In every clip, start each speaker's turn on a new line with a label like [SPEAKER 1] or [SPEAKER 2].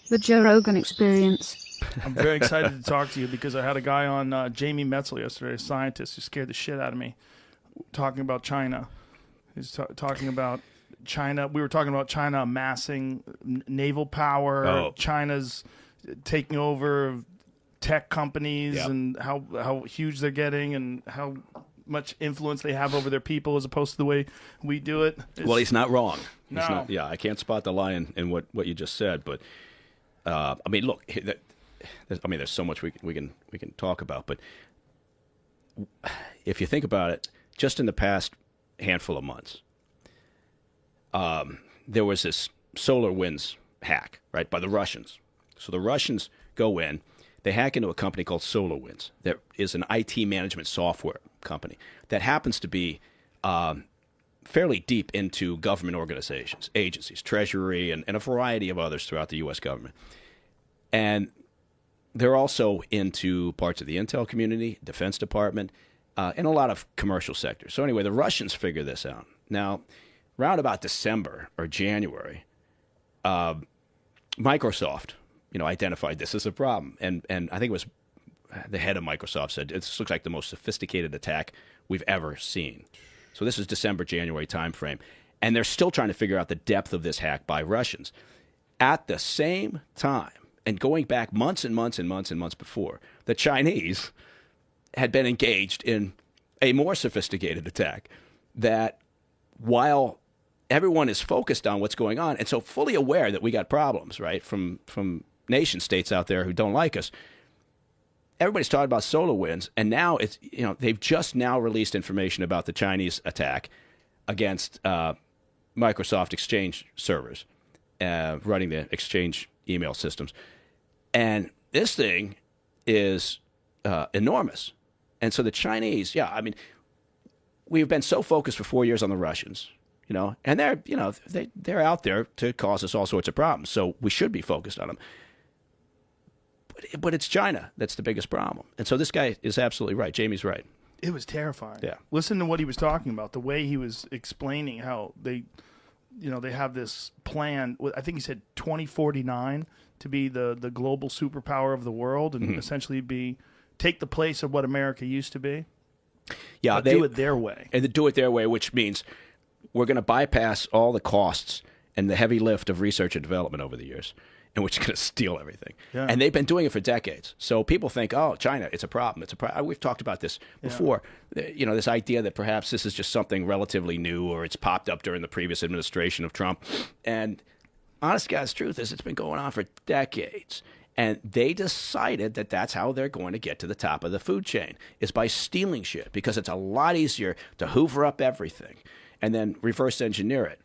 [SPEAKER 1] The Joe Rogan Experience.
[SPEAKER 2] I'm very excited to talk to you because I had a guy on, Jamie Metzl yesterday, a scientist who scared the shit out of me, talking about China. He's talking about China. We were talking about China amassing naval power.
[SPEAKER 3] Oh.
[SPEAKER 2] China's taking over tech companies
[SPEAKER 3] Yep.
[SPEAKER 2] and how huge they're getting and how much influence they have over their people as opposed to the way we do it.
[SPEAKER 3] Well, he's not wrong.
[SPEAKER 2] No.
[SPEAKER 3] He's not, yeah, I can't spot the lie in what you just said, but I mean, look, there's so much we can talk about, but if you think about it, just in the past handful of months, there was this solar winds hack, right, by the Russians. So the Russians go in, they hack into a company called SolarWinds. That is an IT management software company that happens to be fairly deep into government organizations, agencies, Treasury, and a variety of others throughout the U.S. government. And they're also into parts of the intel community, Defense Department, and a lot of commercial sectors. So anyway, the Russians figure this out. Now, around about December or January, Microsoft, identified this as a problem. And I think it was the head of Microsoft said, this looks like the most sophisticated attack we've ever seen. So this is December, January timeframe. And they're still trying to figure out the depth of this hack by Russians. At the same time, and going back months and months and months and months before, the Chinese had been engaged in a more sophisticated attack that while everyone is focused on what's going on and so fully aware that we got problems, right, from nation states out there who don't like us, everybody's talking about SolarWinds, and now it's they've just now released information about the Chinese attack against Microsoft Exchange servers, running the Exchange email systems, and this thing is enormous. And so the Chinese, we've been so focused for 4 years on the Russians, and they're out there to cause us all sorts of problems. So we should be focused on them. But it's China that's the biggest problem. And so this guy is absolutely right. Jamie's right.
[SPEAKER 2] It was terrifying.
[SPEAKER 3] Yeah.
[SPEAKER 2] Listen to what he was talking about, the way he was explaining how they have this plan. I think he said 2049 to be the global superpower of the world and essentially take the place of what America used to be.
[SPEAKER 3] Yeah,
[SPEAKER 2] they do it their way.
[SPEAKER 3] And they do it their way, which means we're going to bypass all the costs and the heavy lift of research and development over the years. And we're just going to steal everything. Yeah. And they've been doing it for decades. So people think, oh, China, it's a problem. It's a problem. We've talked about this before. Yeah. This idea that perhaps this is just something relatively new or it's popped up during the previous administration of Trump. And honest God's truth is it's been going on for decades. And they decided that that's how they're going to get to the top of the food chain, is by stealing shit, because it's a lot easier to hoover up everything and then reverse engineer it.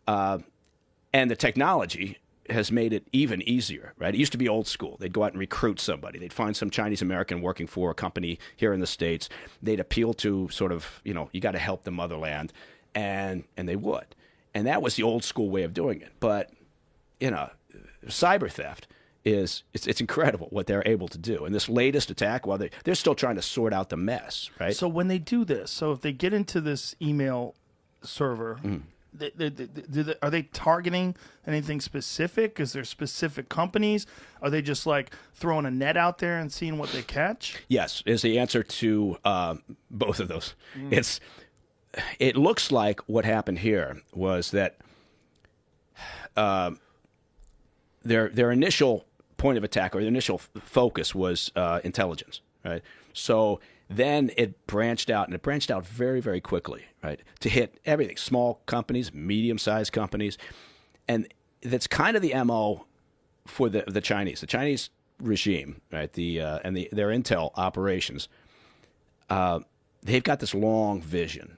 [SPEAKER 3] And the technology has made it even easier, right? It used to be old school. They'd go out and recruit somebody. They'd find some Chinese American working for a company here in the States. They'd appeal to sort of, you got to help the motherland, and they would. And that was the old school way of doing it. But, cyber theft it's incredible what they're able to do. And this latest attack, while they're still trying to sort out the mess, right?
[SPEAKER 2] So when they do this, if they get into this email server, are they targeting anything specific? Is there specific companies? Are they just like throwing a net out there and seeing what they catch?
[SPEAKER 3] Yes, is the answer to both of those. It looks like what happened here was that their initial point of attack, or the initial focus, was intelligence, right? So then it branched out, and it branched out very, very quickly, right, to hit everything, small companies, medium-sized companies. And that's kind of the MO for the Chinese. The Chinese regime, right, their intel operations, they've got this long vision.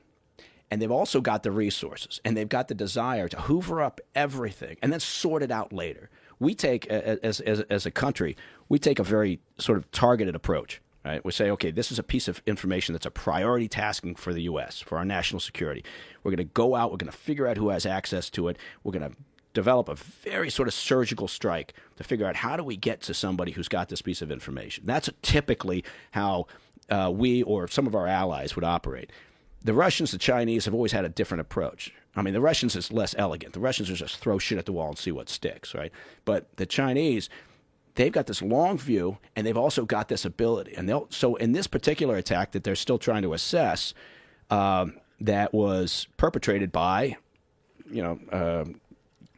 [SPEAKER 3] And they've also got the resources, and they've got the desire to hoover up everything and then sort it out later. We take, as a country, we take a very sort of targeted approach. Right? We say, okay, this is a piece of information that's a priority tasking for the U.S., for our national security. We're going to go out. We're going to figure out who has access to it. We're going to develop a very sort of surgical strike to figure out how do we get to somebody who's got this piece of information. That's typically how we or some of our allies would operate. the Russians, the Chinese have always had a different approach. I mean, the Russians is less elegant. The Russians are just throw shit at the wall and see what sticks, right? But the Chinese, they've got this long view, and they've also got this ability. And so in this particular attack that they're still trying to assess, that was perpetrated by,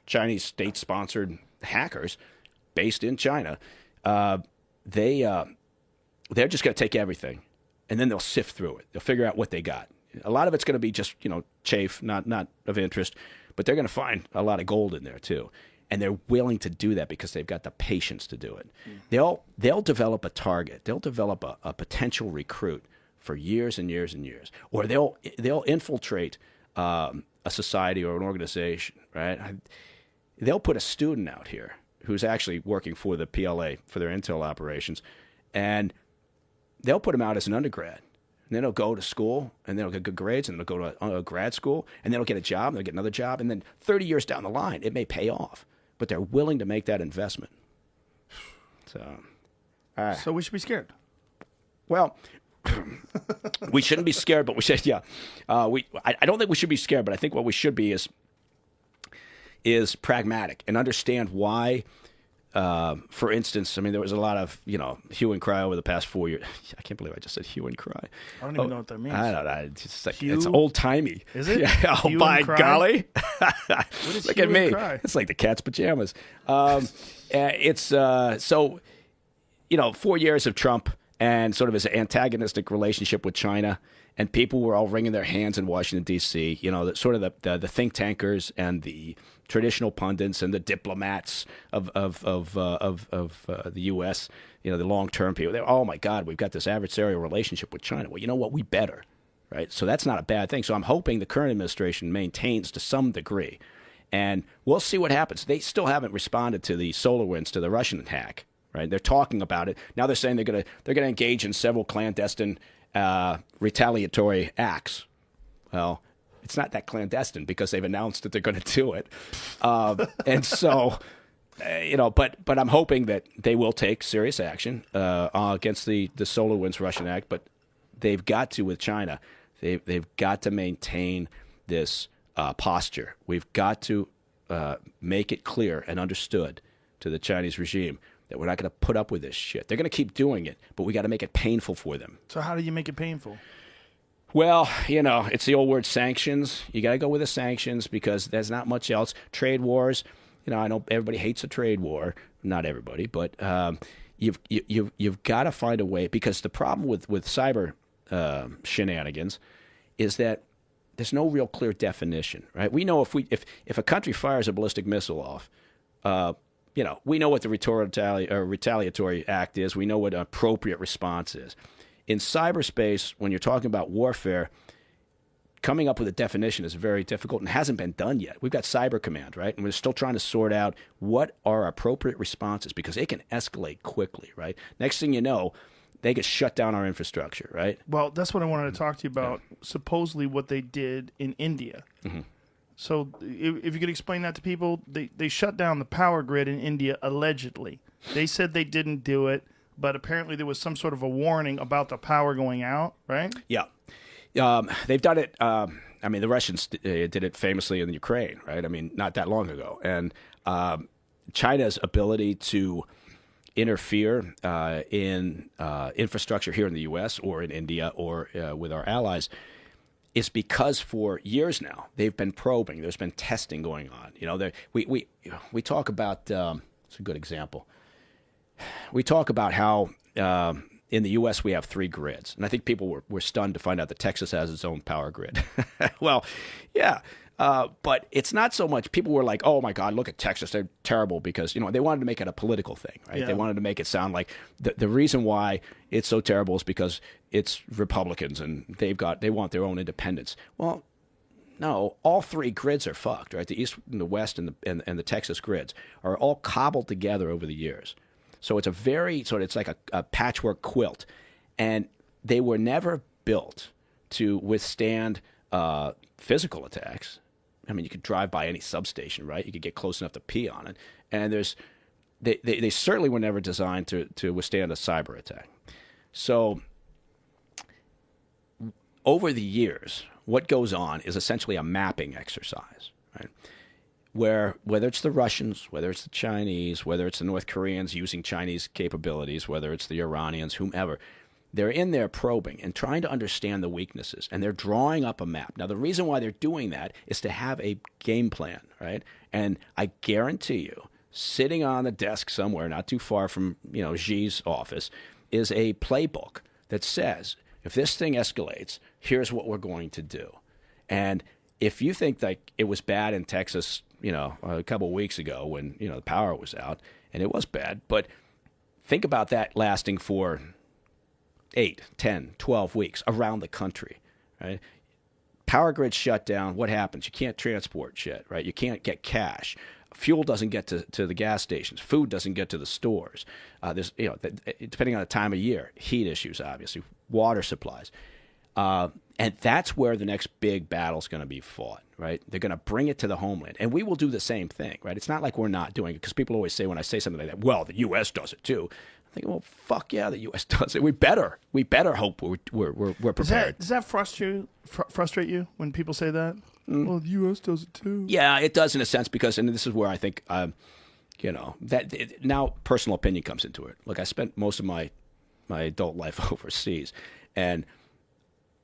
[SPEAKER 3] Chinese state-sponsored hackers based in China, they're just going to take everything, and then they'll sift through it. They'll figure out what they got. A lot of it's going to be just, chafe, not of interest, but they're going to find a lot of gold in there too. And they're willing to do that because they've got the patience to do it. They'll develop a target. They'll develop a potential recruit for years and years and years. Or they'll infiltrate a society or an organization, right? They'll put a student out here who's actually working for the PLA, for their intel operations, and they'll put him out as an undergrad. And then he'll go to school, and then he'll get good grades, and then he'll go to a grad school, and then he'll get a job, and they'll get another job, and then 30 years down the line, it may pay off. But they're willing to make that investment. So
[SPEAKER 2] we should be scared.
[SPEAKER 3] Well, we shouldn't be scared, but we should, yeah. I don't think we should be scared, but I think what we should be is pragmatic and understand why. For instance, I mean, there was a lot of, hue and cry over the past 4 years. I can't believe I just said hue and cry.
[SPEAKER 2] I don't even know what that means.
[SPEAKER 3] I don't know. It's just like, it's old-timey.
[SPEAKER 2] Is it?
[SPEAKER 3] Yeah. Oh,
[SPEAKER 2] Hue
[SPEAKER 3] by
[SPEAKER 2] and cry?
[SPEAKER 3] golly.
[SPEAKER 2] What is
[SPEAKER 3] Look
[SPEAKER 2] hue
[SPEAKER 3] at me.
[SPEAKER 2] and cry?
[SPEAKER 3] It's like the cat's pajamas. It's so, 4 years of Trump and sort of his antagonistic relationship with China, and people were all wringing their hands in Washington, D.C., the think tankers and the traditional pundits and the diplomats of the U.S., the long-term people. They're, oh, my God, we've got this adversarial relationship with China. Well, you know what? We better, right? So that's not a bad thing. So I'm hoping the current administration maintains to some degree, and we'll see what happens. They still haven't responded to the SolarWinds, to the Russian hack, right? They're talking about it. Now they're saying they're gonna engage in several clandestine retaliatory acts. Well, it's not that clandestine because they've announced that they're going to do it. And so, but I'm hoping that they will take serious action against the SolarWinds Russian act. But they've got to, with China, they've got to maintain this posture. We've got to make it clear and understood to the Chinese regime that we're not going to put up with this shit. They're going to keep doing it, but we got to make it painful for them.
[SPEAKER 2] So how do you make it painful?
[SPEAKER 3] Well, it's the old word sanctions. You got to go with the sanctions because there's not much else. Trade wars, I know everybody hates a trade war. Not everybody, but you've got to find a way, because the problem with cyber shenanigans is that there's no real clear definition, right? We know if a country fires a ballistic missile off, we know what the retaliatory act is. We know what an appropriate response is. In cyberspace, when you're talking about warfare, coming up with a definition is very difficult and hasn't been done yet. We've got Cyber Command, right? And we're still trying to sort out what are appropriate responses, because it can escalate quickly, right? Next thing you know, they could shut down our infrastructure, right?
[SPEAKER 2] Well, that's what I wanted to talk to you about, supposedly what they did in India.
[SPEAKER 3] Mm-hmm.
[SPEAKER 2] So if you could explain that to people, they shut down the power grid in India, allegedly. They said they didn't do it, but apparently there was some sort of a warning about the power going out, right?
[SPEAKER 3] Yeah. They've done it. The Russians did it famously in Ukraine, right? Not that long ago. And China's ability to interfere in infrastructure here in the U.S. or in India or with our allies is because for years now they've been probing. There's been testing going on. We talk about. It's a good example. We talk about how in the U.S. we have 3 grids, and I think people were stunned to find out that Texas has its own power grid. Well, yeah, but it's not so much. People were like, "Oh my God, look at Texas; they're terrible," because they wanted to make it a political thing, right?
[SPEAKER 2] Yeah.
[SPEAKER 3] They wanted to make it sound like the reason why it's so terrible is because it's Republicans and they want their own independence. Well, no, all 3 grids are fucked, right? The East and the West and the Texas grids are all cobbled together over the years. So it's it's like a patchwork quilt. And they were never built to withstand physical attacks. You could drive by any substation, right? You could get close enough to pee on it. And they certainly were never designed to withstand a cyber attack. So over the years, what goes on is essentially a mapping exercise, right? Where whether it's the Russians, whether it's the Chinese, whether it's the North Koreans using Chinese capabilities, whether it's the Iranians, whomever, they're in there probing and trying to understand the weaknesses, and they're drawing up a map. Now, the reason why they're doing that is to have a game plan, right? And I guarantee you, sitting on the desk somewhere not too far from, Xi's office is a playbook that says, if this thing escalates, here's what we're going to do. And if you think like it was bad in Texas, a couple of weeks ago when, the power was out, and it was bad, but think about that lasting for 8, 10, 12 weeks around the country, right? Power grid shut down. What happens? You can't transport shit, right? You can't get cash. Fuel doesn't get to the gas stations. Food doesn't get to the stores. There's, depending on the time of year, heat issues, obviously, water supplies. And that's where the next big battle is going to be fought, right? They're going to bring it to the homeland. And we will do the same thing, right? It's not like we're not doing it, because people always say when I say something like that, well, the U.S. does it too. I'm thinking, well, fuck yeah, the U.S. does it. We better hope we're prepared.
[SPEAKER 2] Does that frustrate you when people say that? Well, the U.S. does it too.
[SPEAKER 3] Yeah, it does in a sense, because, and this is where I think, now personal opinion comes into it. Look, I spent most of my adult life overseas, and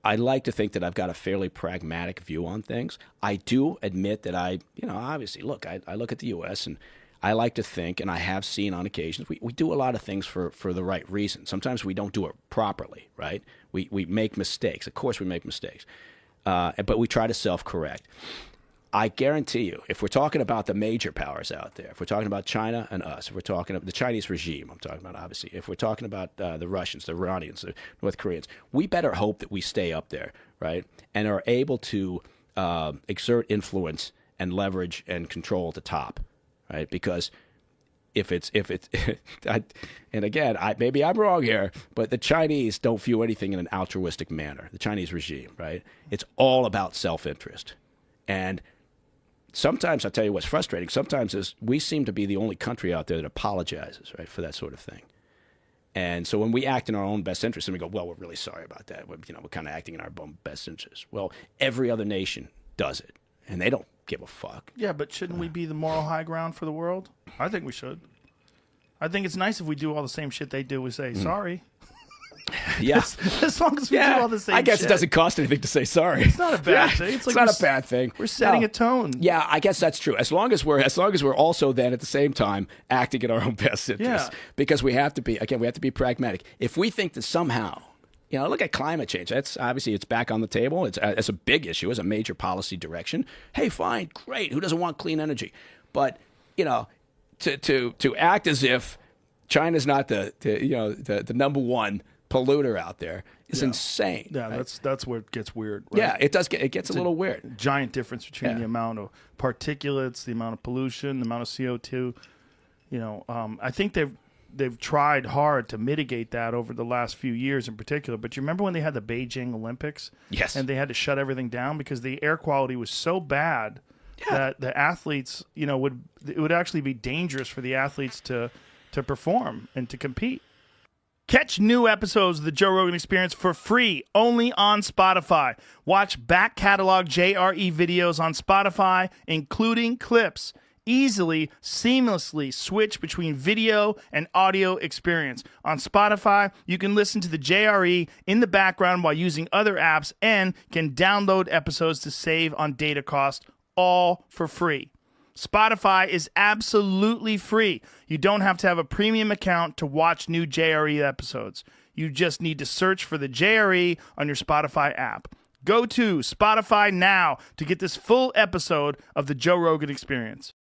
[SPEAKER 3] I like to think that I've got a fairly pragmatic view on things. I do admit that obviously, look, I look at the U.S. and I like to think, and I have seen on occasions, we do a lot of things for the right reason. Sometimes we don't do it properly, right? We make mistakes. Of course we make mistakes. But we try to self-correct. I guarantee you, if we're talking about the major powers out there, if we're talking about China and us, if we're talking about the Chinese regime, I'm talking about, obviously, if we're talking about the Russians, the Iranians, the North Koreans, we better hope that we stay up there, right, and are able to exert influence and leverage and control at the top, right? Because if it's and again, maybe I'm wrong here, but the Chinese don't view anything in an altruistic manner. The Chinese regime, right? It's all about self-interest, and sometimes, I'll tell you what's frustrating, sometimes is we seem to be the only country out there that apologizes, right, for that sort of thing. And so when we act in our own best interest and we go, well, we're really sorry about that. We're kind of acting in our own best interest. Well, every other nation does it, and they don't give a fuck.
[SPEAKER 2] Yeah, but shouldn't we be the moral high ground for the world? I think we should. I think it's nice if we do all the same shit they do. We say, sorry.
[SPEAKER 3] Yeah.
[SPEAKER 2] As long as we do all the same shit.
[SPEAKER 3] I guess it doesn't cost anything to say sorry.
[SPEAKER 2] It's not a bad thing. It's
[SPEAKER 3] not a bad thing.
[SPEAKER 2] We're setting a tone.
[SPEAKER 3] Yeah, I guess that's true. As long as we're also then at the same time acting in our own best interest.
[SPEAKER 2] Yeah.
[SPEAKER 3] Because we have to be pragmatic. If we think that somehow, look at climate change. That's obviously, it's back on the table. It's a big issue, it's a major policy direction. Hey, fine, great. Who doesn't want clean energy? But, to act as if China's not the number one polluter out there is insane.
[SPEAKER 2] Yeah, right? That's where it gets weird. Right?
[SPEAKER 3] Yeah, it does. It gets a little weird.
[SPEAKER 2] Giant difference between the amount of particulates, the amount of pollution, the amount of CO2. I think they've tried hard to mitigate that over the last few years in particular. But you remember when they had the Beijing Olympics?
[SPEAKER 3] Yes.
[SPEAKER 2] And they had to shut everything down because the air quality was so bad that the athletes, it would actually be dangerous for the athletes to perform and to compete. Catch new episodes of the Joe Rogan Experience for free only on Spotify. Watch back catalog JRE videos on Spotify, including clips. Easily, seamlessly switch between video and audio experience. On Spotify, you can listen to the JRE in the background while using other apps and can download episodes to save on data cost, all for free. Spotify is absolutely free. You don't have to have a premium account to watch new JRE episodes. You just need to search for the JRE on your Spotify app. Go to Spotify now to get this full episode of the Joe Rogan Experience.